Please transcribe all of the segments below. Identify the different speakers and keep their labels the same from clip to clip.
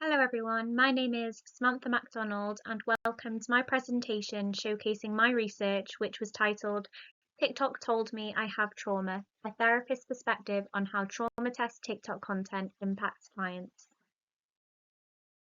Speaker 1: Hello everyone, my name is Samantha MacDonald and welcome to my presentation showcasing my research which was titled TikTok Told Me I Have Trauma, a therapist's perspective on how trauma test TikTok content impacts clients.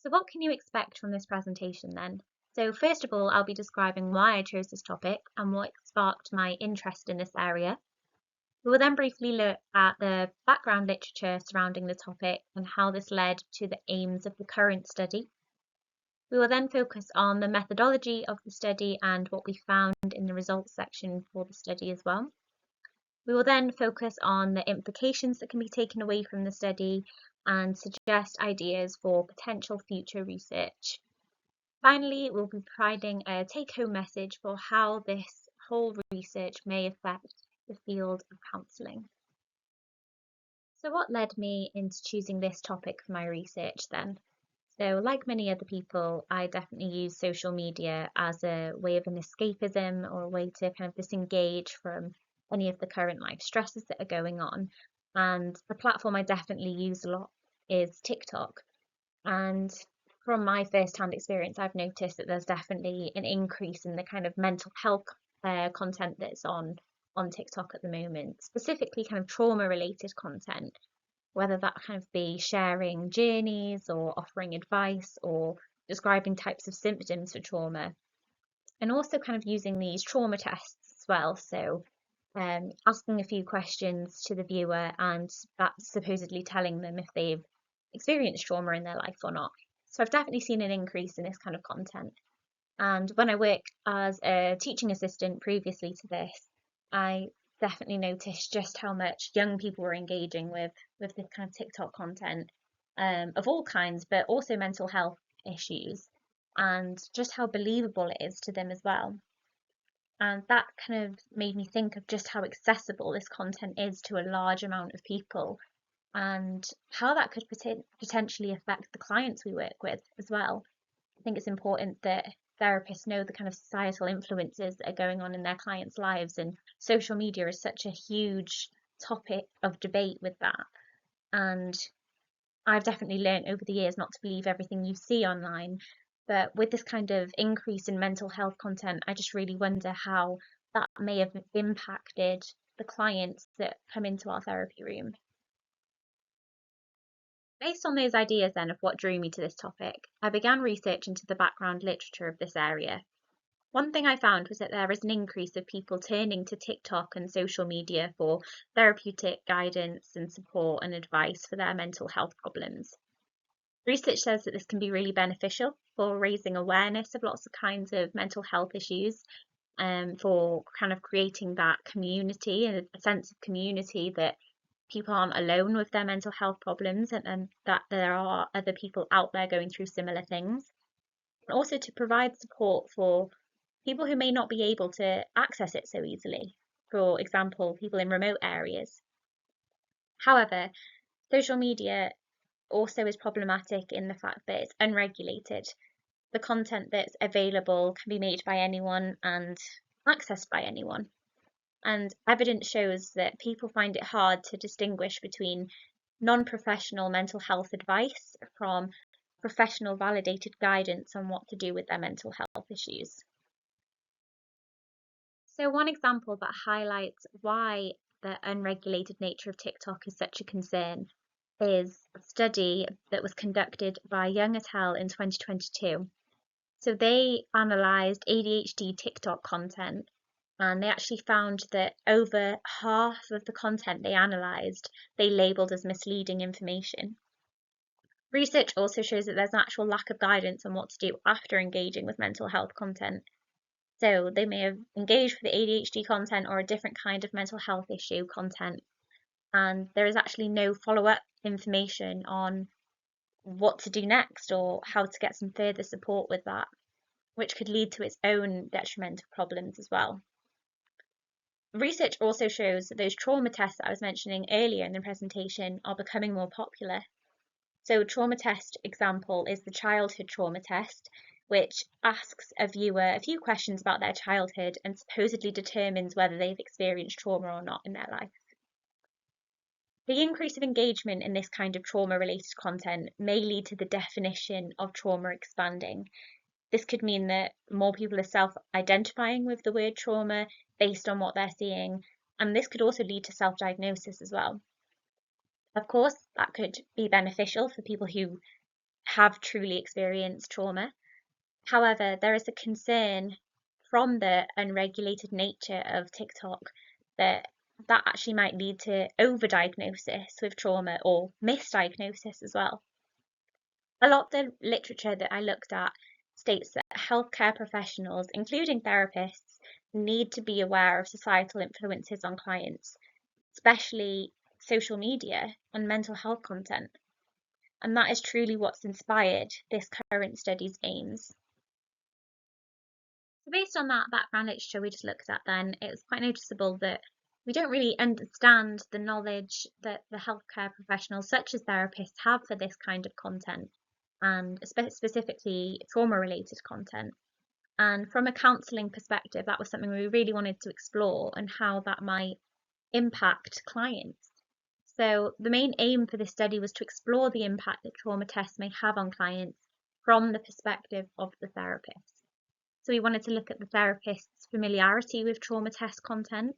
Speaker 1: So what can you expect from this presentation then? So first of all, I'll be describing why I chose this topic and what sparked my interest in this area. We will then briefly look at the background literature surrounding the topic and how this led to the aims of the current study. We will then focus on the methodology of the study and what we found in the results section for the study as well. We will then focus on the implications that can be taken away from the study and suggest ideas for potential future research. Finally, we'll be providing a take-home message for how this whole research may affect the field of counselling. So what led me into choosing this topic for my research then? So like many other people, I definitely use social media as a way of an escapism or a way to kind of disengage from any of the current life stresses that are going on. And the platform I definitely use a lot is TikTok. And from my first-hand experience, I've noticed that there's definitely an increase in the kind of mental health content that's on TikTok at the moment, specifically kind of trauma-related content, whether that kind of be sharing journeys or offering advice or describing types of symptoms for trauma, and also kind of using these trauma tests as well. So asking a few questions to the viewer and that's supposedly telling them if they've experienced trauma in their life or not. So I've definitely seen an increase in this kind of content. And when I worked as a teaching assistant previously to this, I definitely noticed just how much young people were engaging with this kind of TikTok content of all kinds, but also mental health issues, and just how believable it is to them as well. And that kind of made me think of just how accessible this content is to a large amount of people and how that could potentially affect the clients we work with as well. I think it's important that therapists know the kind of societal influences that are going on in their clients' lives, and social media is such a huge topic of debate with that. And I've definitely learned over the years not to believe everything you see online, but with this kind of increase in mental health content, I just really wonder how that may have impacted the clients that come into our therapy room. Based on those ideas then of what drew me to this topic, I began research into the background literature of this area. One thing I found was that there is an increase of people turning to TikTok and social media for therapeutic guidance and support and advice for their mental health problems. Research says that this can be really beneficial for raising awareness of lots of kinds of mental health issues, for kind of creating that community and a sense of community that people aren't alone with their mental health problems and that there are other people out there going through similar things. And also to provide support for people who may not be able to access it so easily. For example, people in remote areas. However, social media also is problematic in the fact that it's unregulated. The content that's available can be made by anyone and accessed by anyone. And evidence shows that people find it hard to distinguish between non-professional mental health advice from professional validated guidance on what to do with their mental health issues. So one example that highlights why the unregulated nature of TikTok is such a concern is a study that was conducted by Young et al. In 2022. So they analysed ADHD TikTok content, and they actually found that over half of the content they analysed, they labelled as misleading information. Research also shows that there's an actual lack of guidance on what to do after engaging with mental health content. So they may have engaged with the ADHD content or a different kind of mental health issue content, and there is actually no follow-up information on what to do next or how to get some further support with that, which could lead to its own detrimental problems as well. Research also shows that those trauma tests that I was mentioning earlier in the presentation are becoming more popular. So trauma test example is the childhood trauma test, which asks a viewer a few questions about their childhood and supposedly determines whether they've experienced trauma or not in their life. The increase of engagement in this kind of trauma-related content may lead to the definition of trauma expanding. This could mean that more people are self-identifying with the word trauma based on what they're seeing, and this could also lead to self-diagnosis as well. Of course, that could be beneficial for people who have truly experienced trauma. However, there is a concern from the unregulated nature of TikTok that actually might lead to overdiagnosis with trauma or misdiagnosis as well. A lot of the literature that I looked at states that healthcare professionals, including therapists, need to be aware of societal influences on clients, especially social media and mental health content. And that is truly what's inspired this current study's aims. So based on that background literature we just looked at then, it was quite noticeable that we don't really understand the knowledge that the healthcare professionals, such as therapists, have for this kind of content, and specifically trauma-related content. And from a counselling perspective, that was something we really wanted to explore and how that might impact clients. So the main aim for this study was to explore the impact that trauma tests may have on clients from the perspective of the therapist. So we wanted to look at the therapist's familiarity with trauma test content,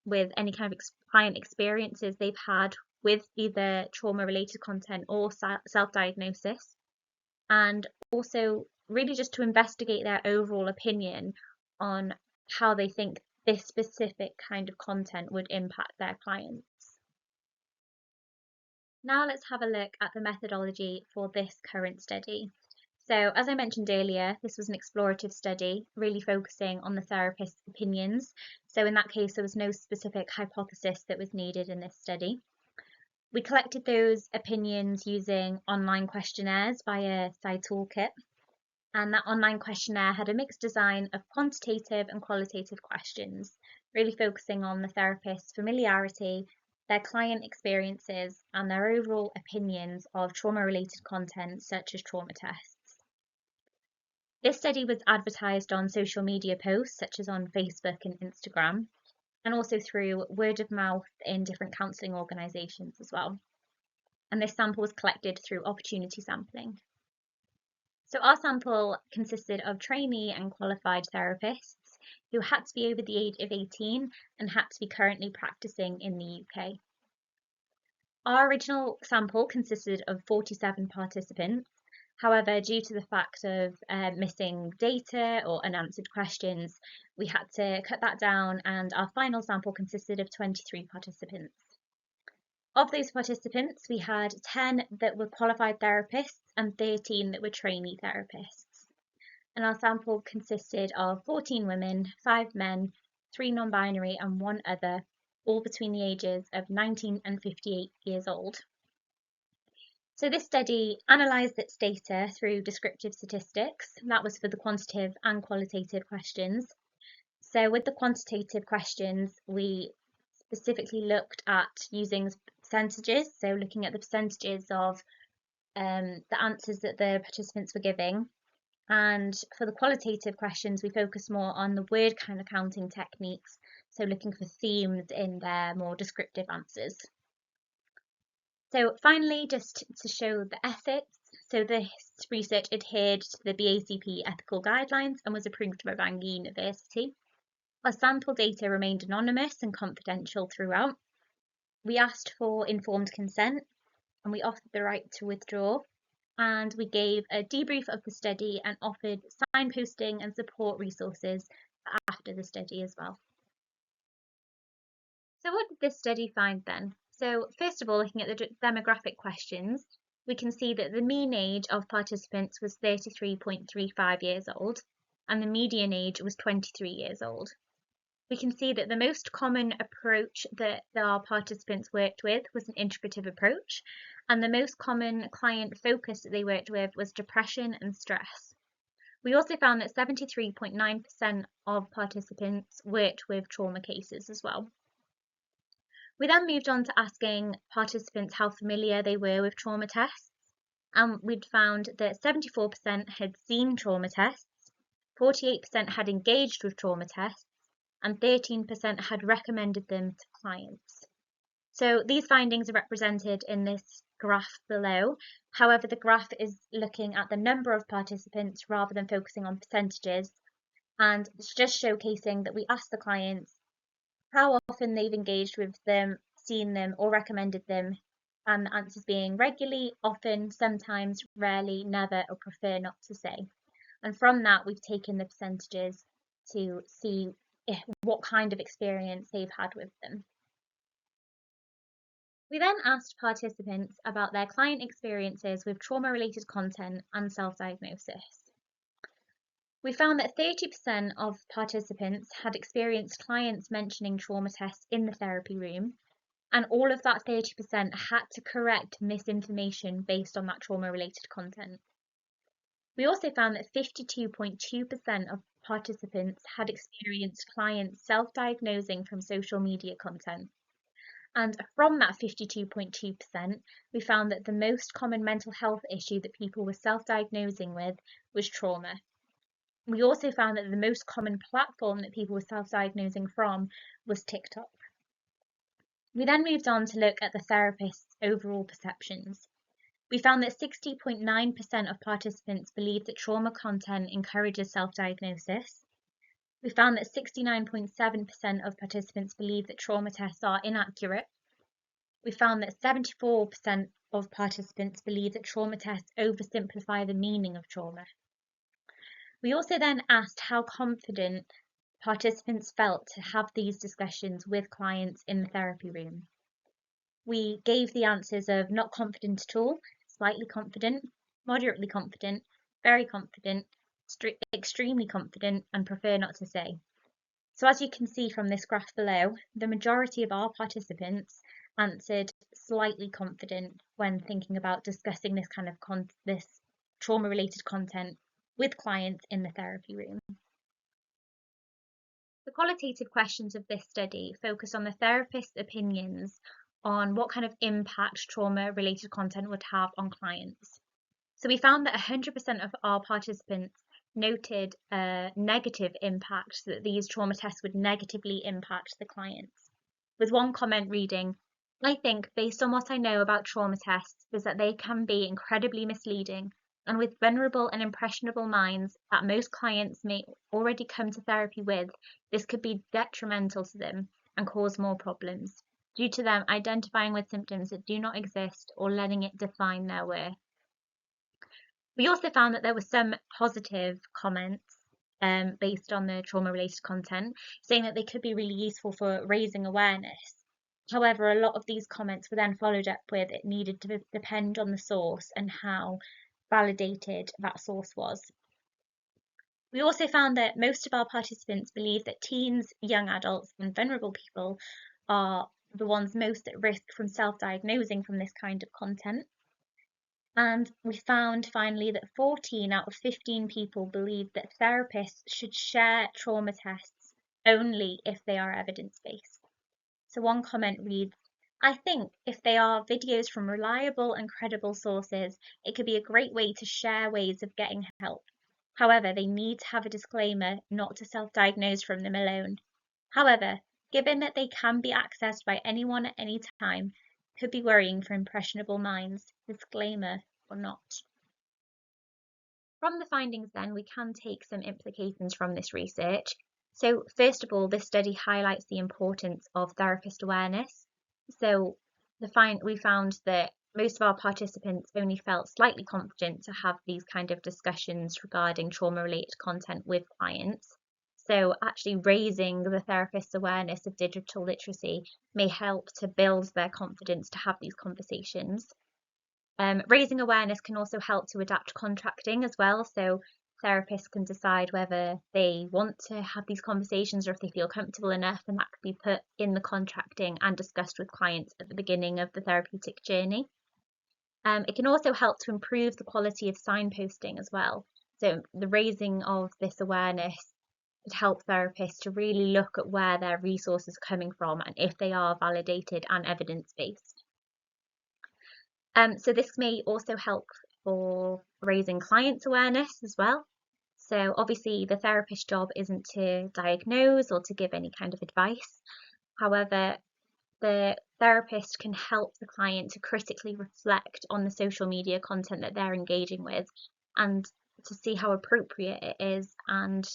Speaker 1: with any kind of client experiences they've had with either trauma-related content or self-diagnosis, and also really just to investigate their overall opinion on how they think this specific kind of content would impact their clients. Now let's have a look at the methodology for this current study. So as I mentioned earlier, this was an explorative study, really focusing on the therapist's opinions. So in that case, there was no specific hypothesis that was needed in this study. We collected those opinions using online questionnaires via SciToolkit, and that online questionnaire had a mixed design of quantitative and qualitative questions, really focusing on the therapist's familiarity, their client experiences, and their overall opinions of trauma-related content such as trauma tests. This study was advertised on social media posts such as on Facebook and Instagram, and also through word of mouth in different counselling organisations as well. And this sample was collected through opportunity sampling. So our sample consisted of trainee and qualified therapists who had to be over the age of 18 and had to be currently practising in the UK. Our original sample consisted of 47 participants. However, due to the fact of missing data or unanswered questions, we had to cut that down, and our final sample consisted of 23 participants. Of those participants, we had 10 that were qualified therapists and 13 that were trainee therapists. And our sample consisted of 14 women, 5 men, 3 non-binary and 1 other, all between the ages of 19 and 58 years old. So this study analysed its data through descriptive statistics. That was for the quantitative and qualitative questions. So with the quantitative questions, we specifically looked at using percentages, so looking at the percentages of the answers that the participants were giving. And for the qualitative questions, we focused more on the word kind of counting techniques, so looking for themes in their more descriptive answers. So finally, just to show the ethics, so this research adhered to the BACP ethical guidelines and was approved by Bangor University. Our sample data remained anonymous and confidential throughout. We asked for informed consent, and we offered the right to withdraw, and we gave a debrief of the study and offered signposting and support resources after the study as well. So what did this study find then? So first of all, looking at the demographic questions, we can see that the mean age of participants was 33.35 years old, and the median age was 23 years old. We can see that the most common approach that our participants worked with was an integrative approach, and the most common client focus that they worked with was depression and stress. We also found that 73.9% of participants worked with trauma cases as well. We then moved on to asking participants how familiar they were with trauma tests, and we'd found that 74% had seen trauma tests, 48% had engaged with trauma tests, and 13% had recommended them to clients. So these findings are represented in this graph below. However, the graph is looking at the number of participants rather than focusing on percentages, and it's just showcasing that we asked the clients how often they've engaged with them, seen them, or recommended them, and the answers being regularly, often, sometimes, rarely, never, or prefer not to say. And from that, we've taken the percentages to see what kind of experience they've had with them. We then asked participants about their client experiences with trauma-related content and self-diagnosis. We found that 30% of participants had experienced clients mentioning trauma tests in the therapy room, and all of that 30% had to correct misinformation based on that trauma-related content. We also found that 52.2% of participants had experienced clients self-diagnosing from social media content. And from that 52.2%, we found that the most common mental health issue that people were self-diagnosing with was trauma. We also found that the most common platform that people were self-diagnosing from was TikTok. We then moved on to look at the therapist's overall perceptions. We found that 60.9% of participants believe that trauma content encourages self-diagnosis. We found that 69.7% of participants believe that trauma tests are inaccurate. We found that 74% of participants believe that trauma tests oversimplify the meaning of trauma. We also then asked how confident participants felt to have these discussions with clients in the therapy room. We gave the answers of not confident at all, slightly confident, moderately confident, very confident, extremely confident, and prefer not to say. So as you can see from this graph below, the majority of our participants answered slightly confident when thinking about discussing this kind of this trauma-related content with clients in the therapy room. The qualitative questions of this study focus on the therapist's opinions on what kind of impact trauma-related content would have on clients. So we found that 100% of our participants noted a negative impact, that these trauma tests would negatively impact the clients, with one comment reading, "I think, based on what I know about trauma tests, is that they can be incredibly misleading, and with vulnerable and impressionable minds that most clients may already come to therapy with, this could be detrimental to them and cause more problems, due to them identifying with symptoms that do not exist or letting it define their worth." We also found that there were some positive comments based on the trauma-related content, saying that they could be really useful for raising awareness. However, a lot of these comments were then followed up with it needed to depend on the source and how validated that source was. We also found that most of our participants believe that teens, young adults, and vulnerable people are the ones most at risk from self-diagnosing from this kind of content. And we found finally that 14 out of 15 people believe that therapists should share trauma tests only if they are evidence-based. So one comment reads, "I think if they are videos from reliable and credible sources, it could be a great way to share ways of getting help. However, they need to have a disclaimer not to self-diagnose from them alone. However, given that they can be accessed by anyone at any time, could be worrying for impressionable minds, disclaimer or not." From the findings then, we can take some implications from this research. So first of all, this study highlights the importance of therapist awareness. So we found that most of our participants only felt slightly confident to have these kind of discussions regarding trauma-related content with clients. So actually raising the therapist's awareness of digital literacy may help to build their confidence to have these conversations. Raising awareness can also help to adapt contracting as well. So therapists can decide whether they want to have these conversations or if they feel comfortable enough, and that could be put in the contracting and discussed with clients at the beginning of the therapeutic journey. It can also help to improve the quality of signposting as well. So the raising of this awareness would help therapists to really look at where their resources are coming from and if they are validated and evidence-based. So this may also help for raising clients' awareness as well. So obviously the therapist's job isn't to diagnose or to give any kind of advice. However, the therapist can help the client to critically reflect on the social media content that they're engaging with and to see how appropriate it is and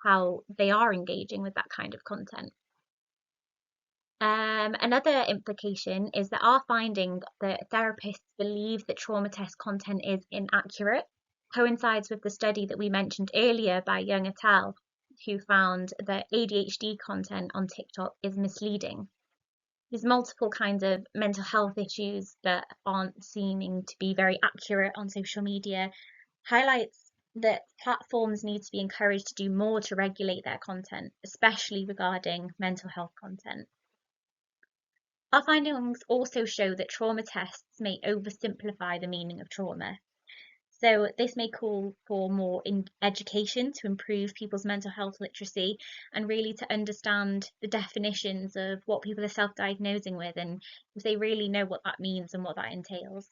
Speaker 1: how they are engaging with that kind of content. Another implication is that our finding that therapists believe that trauma test content is inaccurate coincides with the study that we mentioned earlier by Young et al., who found that ADHD content on TikTok is misleading. There's multiple kinds of mental health issues that aren't seeming to be very accurate on social media, highlights that platforms need to be encouraged to do more to regulate their content, especially regarding mental health content. Our findings also show that trauma tests may oversimplify the meaning of trauma. So this may call for more education to improve people's mental health literacy and really to understand the definitions of what people are self-diagnosing with and if they really know what that means and what that entails.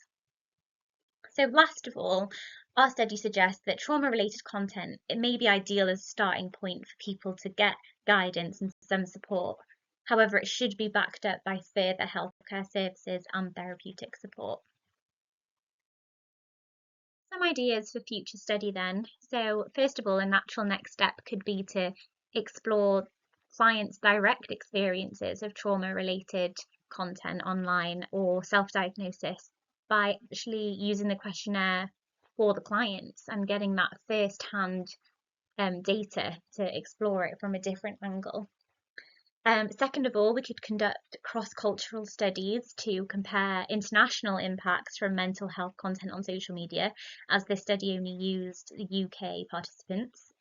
Speaker 1: So last of all, our study suggests that trauma-related content, it may be ideal as a starting point for people to get guidance and some support. However, it should be backed up by further healthcare services and therapeutic support. Some ideas for future study then. So first of all, a natural next step could be to explore clients' direct experiences of trauma-related content online or self-diagnosis by actually using the questionnaire for the clients and getting that first-hand data to explore it from a different angle. Second of all, we could conduct cross-cultural studies to compare international impacts from mental health content on social media, as this study only used the UK participants.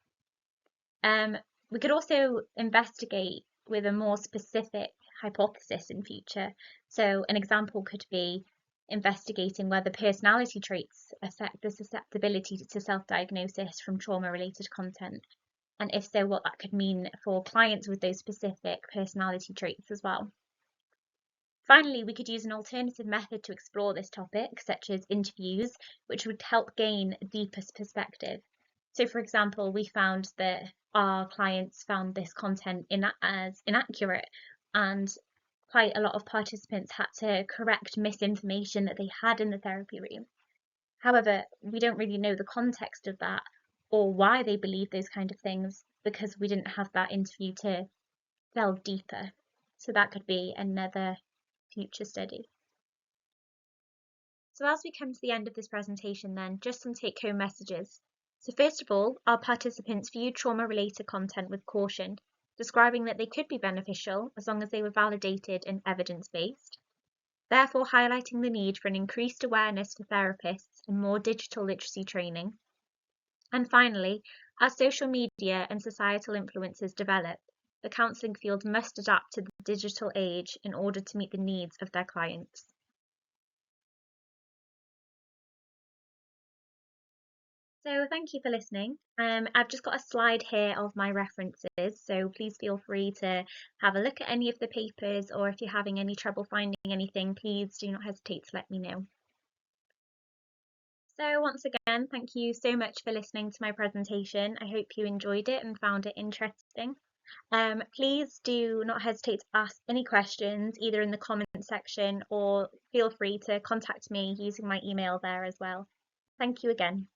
Speaker 1: We could also investigate with a more specific hypothesis in future. So an example could be investigating whether personality traits affect the susceptibility to self-diagnosis from trauma-related content, and if so, what that could mean for clients with those specific personality traits as well. Finally, we could use an alternative method to explore this topic, such as interviews, which would help gain a deeper perspective. So, for example, we found that our clients found this content as inaccurate, and quite a lot of participants had to correct misinformation that they had in the therapy room. However, we don't really know the context of that or why they believe those kind of things because we didn't have that interview to delve deeper. So that could be another future study. So as we come to the end of this presentation then, just some take-home messages. So first of all, our participants viewed trauma-related content with caution, describing that they could be beneficial as long as they were validated and evidence-based, therefore highlighting the need for an increased awareness for therapists and more digital literacy training. And finally, as social media and societal influences develop, the counselling field must adapt to the digital age in order to meet the needs of their clients. So thank you for listening. I've just got a slide here of my references, so please feel free to have a look at any of the papers, or if you're having any trouble finding anything, please do not hesitate to let me know. So once again, thank you so much for listening to my presentation. I hope you enjoyed it and found it interesting. Please do not hesitate to ask any questions either in the comment section or feel free to contact me using my email there as well. Thank you again.